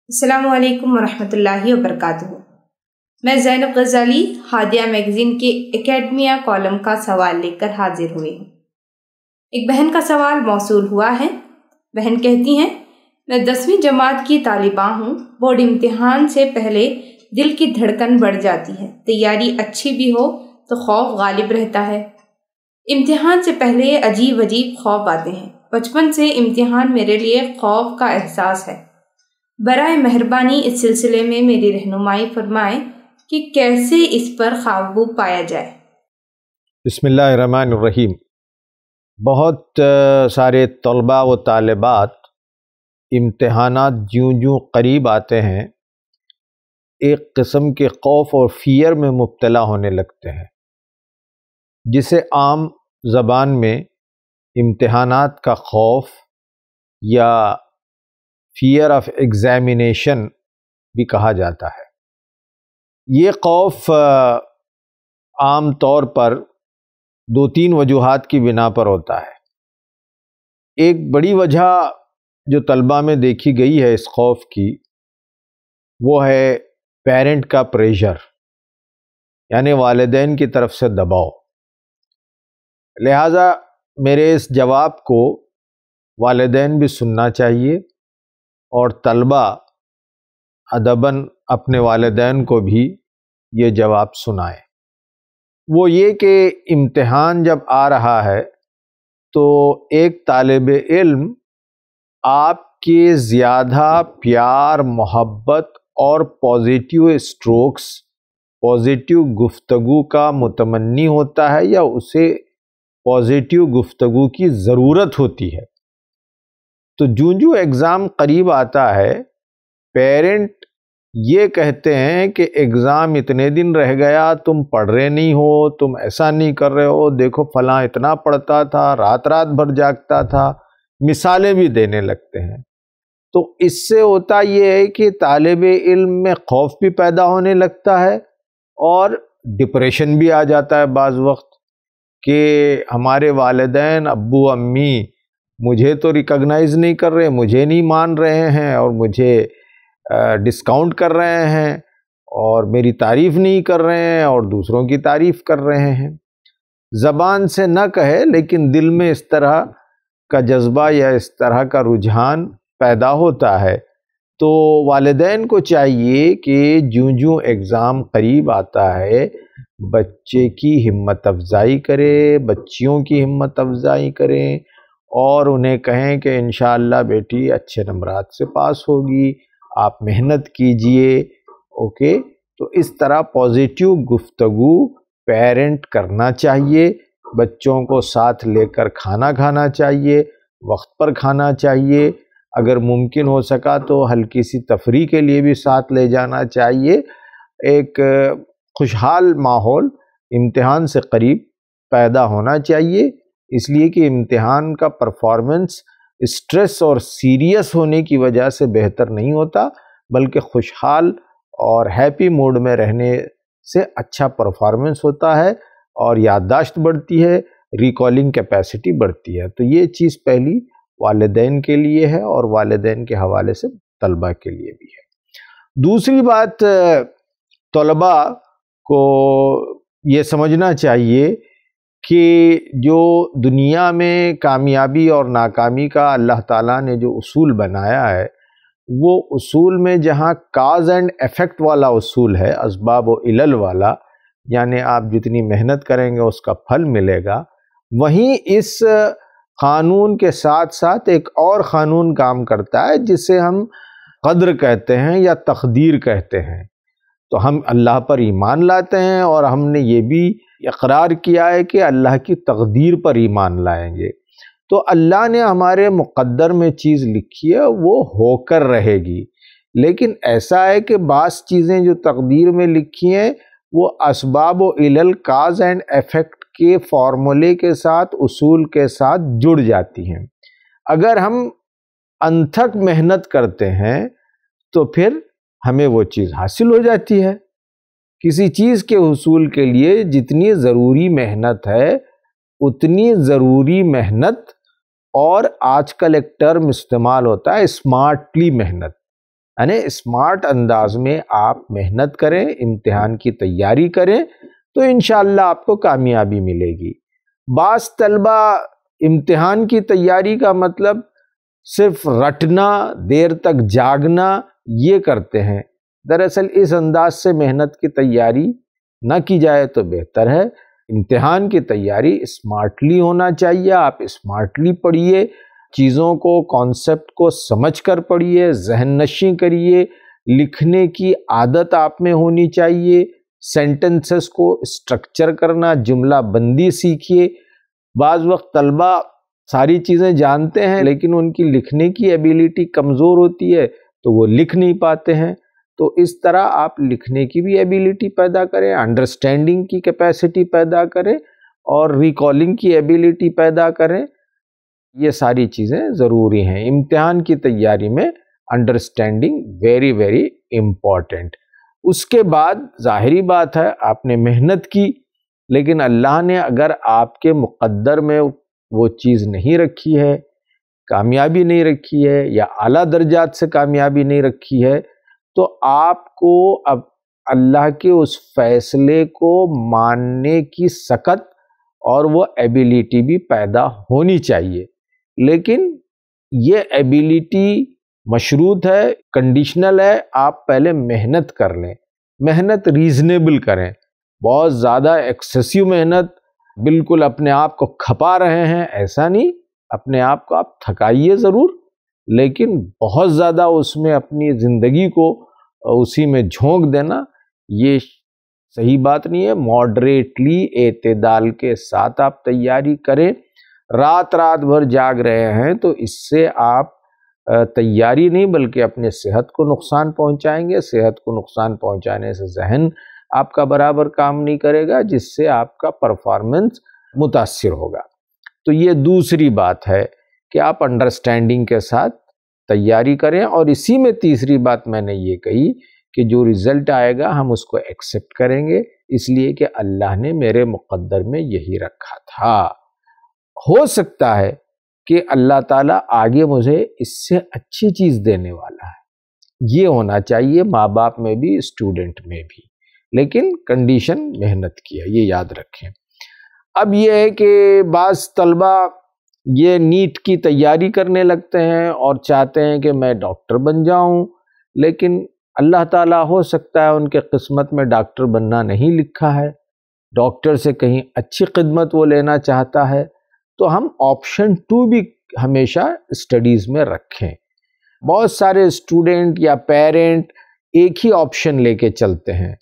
السلام علیکم ورحمۃ اللہ وبرکاتہ۔ میں زینب غزالی ہادیہ میگزین کے اکیڈمیا کالم کا سوال لے کر حاضر ہوئی ہوں۔ ایک بہن کا سوال موصول ہوا ہے۔ بہن کہتی ہیں، میں 10ویں جماعت کی طالبہ ہوں۔ بورڈ امتحان سے پہلے دل کی دھڑکن بڑھ جاتی ہے۔ تیاری اچھی بھی ہو تو خوف غالب رہتا ہے۔ امتحان سے پہلے عجیب خوف آتے ہیں۔ بچپن سے امتحان میرے لیے خوف کا احساس ہے۔ برائے مہربانی اس سلسلے میں میری رہنمائی فرمائیں کہ کیسے اس پر قابو پایا جائے۔ بسم اللہ الرحمن الرحیم۔ بہت سارے طلباء و طالبات امتحانات جوں قریب آتے ہیں ایک قسم کے خوف اور فیئر میں مبتلا ہونے لگتے ہیں، جسے عام زبان میں امتحانات کا خوف یا فیئر آف ایگزامینیشن بھی کہا جاتا ہے۔ یہ خوف عام طور پر 2-3 وجوہات کی بنا پر ہوتا ہے۔ ایک بڑی وجہ جو طلباء میں دیکھی گئی ہے اس خوف کی، وہ ہے پیرنٹ کا پریشر، یعنی والدین کی طرف سے دباؤ۔ لہٰذا میرے اس جواب کو والدین بھی سننا چاہیے اور طلباء ادباً اپنے والدین کو بھی یہ جواب سنائیں۔ وہ یہ کہ امتحان جب آ رہا ہے تو ایک طالب علم آپ کے زیادہ پیار، محبت اور پازیٹیو اسٹروکس، پازیٹیو گفتگو کا متمنی ہوتا ہے یا اسے پازیٹیو گفتگو کی ضرورت ہوتی ہے۔ تو جوں ایگزام قریب آتا ہے، پیرنٹ یہ کہتے ہیں کہ ایگزام اتنے دن رہ گیا، تم پڑھ رہے نہیں ہو، تم ایسا نہیں کر رہے ہو، دیکھو فلاں اتنا پڑھتا تھا، رات بھر جاگتا تھا، مثالیں بھی دینے لگتے ہیں۔ تو اس سے ہوتا یہ ہے کہ طالب علم میں خوف بھی پیدا ہونے لگتا ہے اور ڈپریشن بھی آ جاتا ہے بعض وقت کہ ہمارے والدین، ابو امی مجھے تو ریکگنائز نہیں کر رہے، مجھے نہیں مان رہے ہیں اور مجھے ڈسکاؤنٹ کر رہے ہیں اور میری تعریف نہیں کر رہے ہیں اور دوسروں کی تعریف کر رہے ہیں۔ زبان سے نہ کہے لیکن دل میں اس طرح کا جذبہ یا اس طرح کا رجحان پیدا ہوتا ہے۔ تو والدین کو چاہیے کہ جوں ایگزام قریب آتا ہے بچے کی ہمت افزائی کرے، بچیوں کی ہمت افزائی کریں اور انہیں کہیں کہ انشاءاللہ بیٹی اچھے نمبرات سے پاس ہوگی، آپ محنت کیجئے۔ اوکے، تو اس طرح پازیٹیو گفتگو پیرنٹ کرنا چاہیے، بچوں کو ساتھ لے کر کھانا کھانا چاہیے، وقت پر کھانا چاہیے، اگر ممکن ہو سکا تو ہلکی سی تفریح کے لیے بھی ساتھ لے جانا چاہیے۔ ایک خوشحال ماحول امتحان سے قریب پیدا ہونا چاہیے، اس لیے کہ امتحان کا پرفارمنس اسٹریس اور سیریس ہونے کی وجہ سے بہتر نہیں ہوتا، بلکہ خوشحال اور ہیپی موڈ میں رہنے سے اچھا پرفارمنس ہوتا ہے اور یادداشت بڑھتی ہے، ریکالنگ کیپیسٹی بڑھتی ہے۔ تو یہ چیز پہلی والدین کے لیے ہے اور والدین کے حوالے سے طلباء کے لیے بھی ہے۔ دوسری بات، طلباء کو یہ سمجھنا چاہیے کہ جو دنیا میں کامیابی اور ناکامی کا اللہ تعالیٰ نے جو اصول بنایا ہے، وہ اصول میں جہاں کاز اینڈ ایفیکٹ والا اصول ہے، اسباب و علل والا، یعنی آپ جتنی محنت کریں گے اس کا پھل ملے گا، وہیں اس قانون کے ساتھ ساتھ ایک اور قانون کام کرتا ہے جسے ہم قدر کہتے ہیں یا تقدیر کہتے ہیں۔ تو ہم اللہ پر ایمان لاتے ہیں اور ہم نے یہ بھی اقرار کیا ہے کہ اللہ کی تقدیر پر ایمان لائیں گے۔ تو اللہ نے ہمارے مقدر میں چیز لکھی ہے، وہ ہو کر رہے گی، لیکن ایسا ہے کہ بعض چیزیں جو تقدیر میں لکھی ہیں وہ اسباب و علل، کاز اینڈ ایفیکٹ کے فارمولے کے ساتھ، اصول کے ساتھ جڑ جاتی ہیں۔ اگر ہم انتھک محنت کرتے ہیں تو پھر ہمیں وہ چیز حاصل ہو جاتی ہے۔ کسی چیز کے حصول کے لیے جتنی ضروری محنت ہے اتنی ضروری محنت، اور آج کل ایک ٹرم استعمال ہوتا ہے اسمارٹلی محنت، یعنی اسمارٹ انداز میں آپ محنت کریں، امتحان کی تیاری کریں تو انشاءاللہ آپ کو کامیابی ملے گی۔ بعض طلبہ امتحان کی تیاری کا مطلب صرف رٹنا، دیر تک جاگنا یہ کرتے ہیں۔ دراصل اس انداز سے محنت کی تیاری نہ کی جائے تو بہتر ہے۔ امتحان کی تیاری اسمارٹلی ہونا چاہیے، آپ اسمارٹلی پڑھیے، چیزوں کو، کانسیپٹ کو سمجھ کر پڑھیے، ذہن نشیں کریے، لکھنے کی عادت آپ میں ہونی چاہیے، سینٹنسز کو اسٹرکچر کرنا، جملہ بندی سیکھیے۔ بعض وقت طلبہ ساری چیزیں جانتے ہیں لیکن ان کی لکھنے کی ایبیلٹی کمزور ہوتی ہے تو وہ لکھ نہیں پاتے ہیں، تو اس طرح آپ لکھنے کی بھی ایبیلٹی پیدا کریں، انڈرسٹینڈنگ کی کیپیسٹی پیدا کریں اور ریکالنگ کی ایبیلٹی پیدا کریں۔ یہ ساری چیزیں ضروری ہیں۔ امتحان کی تیاری میں انڈرسٹینڈنگ ویری ویری امپورٹنٹ۔ اس کے بعد ظاہری بات ہے آپ نے محنت کی، لیکن اللہ نے اگر آپ کے مقدر میں وہ چیز نہیں رکھی ہے، کامیابی نہیں رکھی ہے یا اعلیٰ درجات سے کامیابی نہیں رکھی ہے، تو آپ کو اب اللہ کے اس فیصلے کو ماننے کی سخت اور وہ ایبیلٹی بھی پیدا ہونی چاہیے۔ لیکن یہ ایبیلٹی مشروط ہے، کنڈیشنل ہے، آپ پہلے محنت کر لیں، محنت ریزنیبل کریں۔ بہت زیادہ ایکسیسیو محنت، بالکل اپنے آپ کو کھپا رہے ہیں، ایسا نہیں، اپنے آپ کو آپ تھکائیے ضرور، لیکن بہت زیادہ اس میں اپنی زندگی کو اسی میں جھونک دینا یہ صحیح بات نہیں ہے۔ ماڈریٹلی، اعتدال کے ساتھ آپ تیاری کریں۔ رات بھر جاگ رہے ہیں تو اس سے آپ تیاری نہیں بلکہ اپنے صحت کو نقصان پہنچائیں گے۔ صحت کو نقصان پہنچانے سے ذہن آپ کا برابر کام نہیں کرے گا، جس سے آپ کا پرفارمنس متاثر ہوگا۔ تو یہ دوسری بات ہے کہ آپ انڈرسٹینڈنگ کے ساتھ تیاری کریں، اور اسی میں تیسری بات میں نے یہ کہی کہ جو رزلٹ آئے گا ہم اس کو ایکسیپٹ کریں گے، اس لیے کہ اللہ نے میرے مقدر میں یہی رکھا تھا۔ ہو سکتا ہے کہ اللہ تعالیٰ آگے مجھے اس سے اچھی چیز دینے والا ہے، یہ ہونا چاہیے ماں باپ میں بھی، اسٹوڈنٹ میں بھی، لیکن کنڈیشن محنت کی ہے، یہ یاد رکھیں۔ اب یہ ہے کہ بعض طلبہ یہ نیٹ کی تیاری کرنے لگتے ہیں اور چاہتے ہیں کہ میں ڈاکٹر بن جاؤں، لیکن اللہ تعالیٰ ہو سکتا ہے ان کے قسمت میں ڈاکٹر بننا نہیں لکھا ہے، ڈاکٹر سے کہیں اچھی خدمت وہ لینا چاہتا ہے، تو ہم آپشن 2 بھی ہمیشہ اسٹڈیز میں رکھیں۔ بہت سارے اسٹوڈنٹ یا پیرنٹ ایک ہی آپشن لے کے چلتے ہیں۔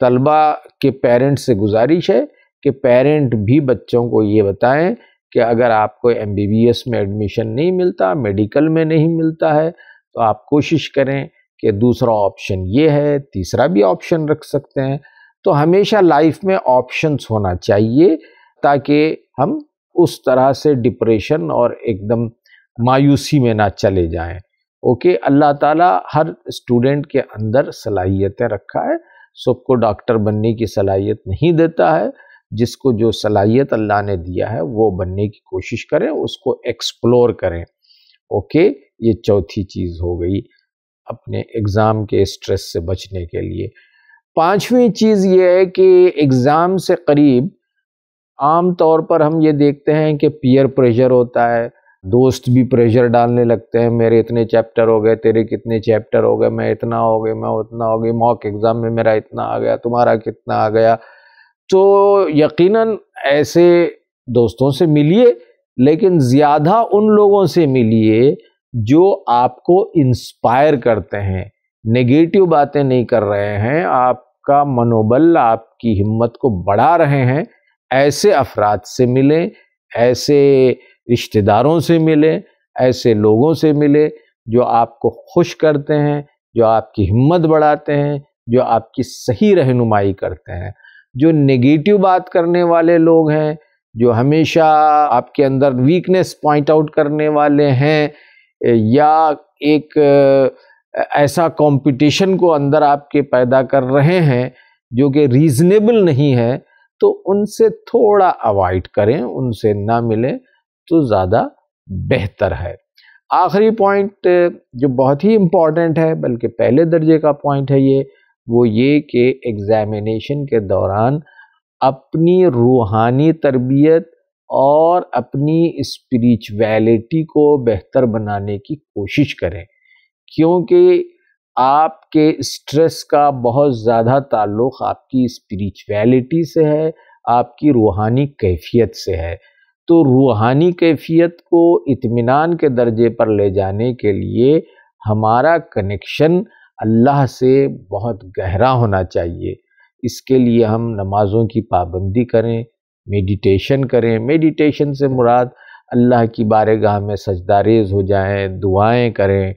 طلبہ کے پیرنٹ سے گزارش ہے کہ پیرنٹ بھی بچوں کو یہ بتائیں کہ اگر آپ کو MBBS میں ایڈمیشن نہیں ملتا، میڈیکل میں نہیں ملتا ہے، تو آپ کوشش کریں کہ دوسرا آپشن یہ ہے، تیسرا بھی آپشن رکھ سکتے ہیں۔ تو ہمیشہ لائف میں آپشنز ہونا چاہیے تاکہ ہم اس طرح سے ڈپریشن اور ایک دم مایوسی میں نہ چلے جائیں۔ اوکے، اللہ تعالیٰ ہر اسٹوڈنٹ کے اندر صلاحیتیں رکھا ہے، سب کو ڈاکٹر بننے کی صلاحیت نہیں دیتا ہے، جس کو جو صلاحیت اللہ نے دیا ہے وہ بننے کی کوشش کریں، اس کو ایکسپلور کریں۔ اوکے، یہ چوتھی چیز ہو گئی اپنے ایگزام کے اسٹریس سے بچنے کے لیے۔ پانچویں چیز یہ ہے کہ ایگزام سے قریب عام طور پر ہم یہ دیکھتے ہیں کہ پیئر پریشر ہوتا ہے، دوست بھی پریشر ڈالنے لگتے ہیں، میرے اتنے چیپٹر ہو گئے، تیرے کتنے چیپٹر ہو گئے، میں اتنا ہو گیا، میں اتنا ہو گئی، موک ایگزام میں میرا اتنا آ گیا، تمہارا کتنا آ گیا۔ تو یقیناً ایسے دوستوں سے ملیے، لیکن زیادہ ان لوگوں سے ملیے جو آپ کو انسپائر کرتے ہیں، نیگیٹو باتیں نہیں کر رہے ہیں، آپ کا منوبل، آپ کی ہمت کو بڑھا رہے ہیں۔ ایسے افراد سے ملیں، ایسے رشتہ داروں سے ملیں، ایسے لوگوں سے ملیں جو آپ کو خوش کرتے ہیں، جو آپ کی ہمت بڑھاتے ہیں، جو آپ کی صحیح رہنمائی کرتے ہیں۔ جو نیگیٹو بات کرنے والے لوگ ہیں، جو ہمیشہ آپ کے اندر ویکنس پوائنٹ آؤٹ کرنے والے ہیں، یا ایک ایسا کمپٹیشن کو اندر آپ کے پیدا کر رہے ہیں جو کہ ریزنیبل نہیں ہے، تو ان سے تھوڑا اوائڈ کریں، ان سے نہ ملیں تو زیادہ بہتر ہے۔ آخری پوائنٹ جو بہت ہی امپورٹنٹ ہے، بلکہ پہلے درجے کا پوائنٹ ہے وہ یہ کہ ایگزامینیشن کے دوران اپنی روحانی تربیت اور اپنی اسپریچویلٹی کو بہتر بنانے کی کوشش کریں، کیونکہ آپ کے اسٹریس کا بہت زیادہ تعلق آپ کی اسپریچویلٹی سے ہے، آپ کی روحانی کیفیت سے ہے۔ تو روحانی کیفیت کو اطمینان کے درجے پر لے جانے کے لیے ہمارا کنیکشن اللہ سے بہت گہرا ہونا چاہیے۔ اس کے لیے ہم نمازوں کی پابندی کریں، میڈیٹیشن کریں۔ میڈیٹیشن سے مراد اللہ کی بارگاہ میں سجدہ ریز ہو جائیں، دعائیں کریں۔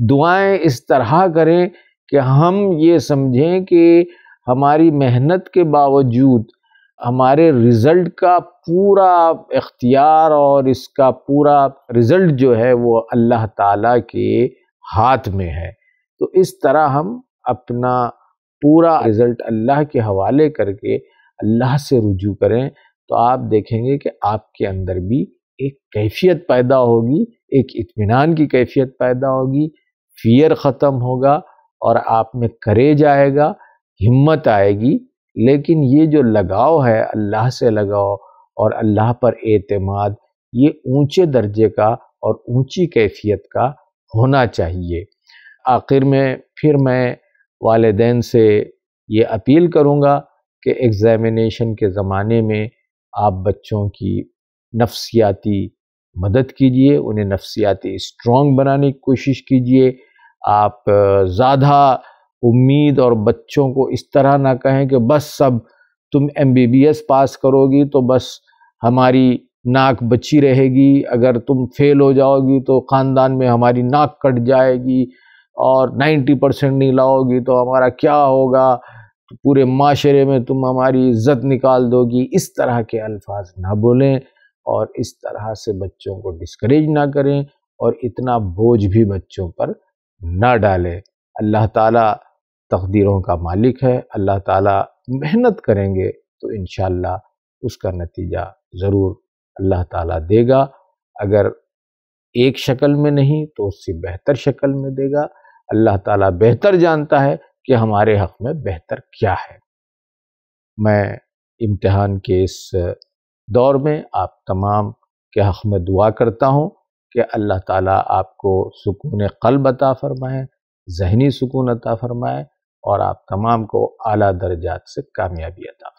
دعائیں اس طرح کریں کہ ہم یہ سمجھیں کہ ہماری محنت کے باوجود ہمارے رزلٹ کا پورا اختیار اور اس کا پورا رزلٹ جو ہے وہ اللہ تعالیٰ کے ہاتھ میں ہے۔ تو اس طرح ہم اپنا پورا رزلٹ اللہ کے حوالے کر کے اللہ سے رجوع کریں، تو آپ دیکھیں گے کہ آپ کے اندر بھی ایک کیفیت پیدا ہوگی، ایک اطمینان کی کیفیت پیدا ہوگی، فیئر ختم ہوگا اور آپ میں کریج آئے گا، ہمت آئے گی۔ لیکن یہ جو لگاؤ ہے، اللہ سے لگاؤ اور اللہ پر اعتماد، یہ اونچے درجے کا اور اونچی کیفیت کا ہونا چاہیے۔ آخر میں پھر میں والدین سے یہ اپیل کروں گا کہ ایگزامینیشن کے زمانے میں آپ بچوں کی نفسیاتی مدد کیجئے، انہیں نفسیاتی اسٹرانگ بنانے کی کوشش کیجئے۔ آپ زیادہ امید اور بچوں کو اس طرح نہ کہیں کہ بس اب تم MBBS پاس کرو گی تو بس ہماری ناک بچی رہے گی، اگر تم فیل ہو جاؤ گی تو خاندان میں ہماری ناک کٹ جائے گی، اور 90% نہیں لاؤ گی تو ہمارا کیا ہوگا، پورے معاشرے میں تم ہماری عزت نکال دو گی۔ اس طرح کے الفاظ نہ بولیں اور اس طرح سے بچوں کو ڈسکریج نہ کریں اور اتنا بوجھ بھی بچوں پر نہ ڈالیں۔ اللہ تعالیٰ تقدیروں کا مالک ہے، اللہ تعالیٰ محنت کریں گے تو انشاءاللہ اس کا نتیجہ ضرور اللہ تعالیٰ دے گا، اگر ایک شکل میں نہیں تو اس سے بہتر شکل میں دے گا۔ اللہ تعالیٰ بہتر جانتا ہے کہ ہمارے حق میں بہتر کیا ہے۔ میں امتحان کے اس دور میں آپ تمام کے حق میں دعا کرتا ہوں کہ اللہ تعالیٰ آپ کو سکون قلب عطا فرمائے، ذہنی سکون عطا فرمائے اور آپ تمام کو اعلیٰ درجات سے کامیابی عطا فرمائے۔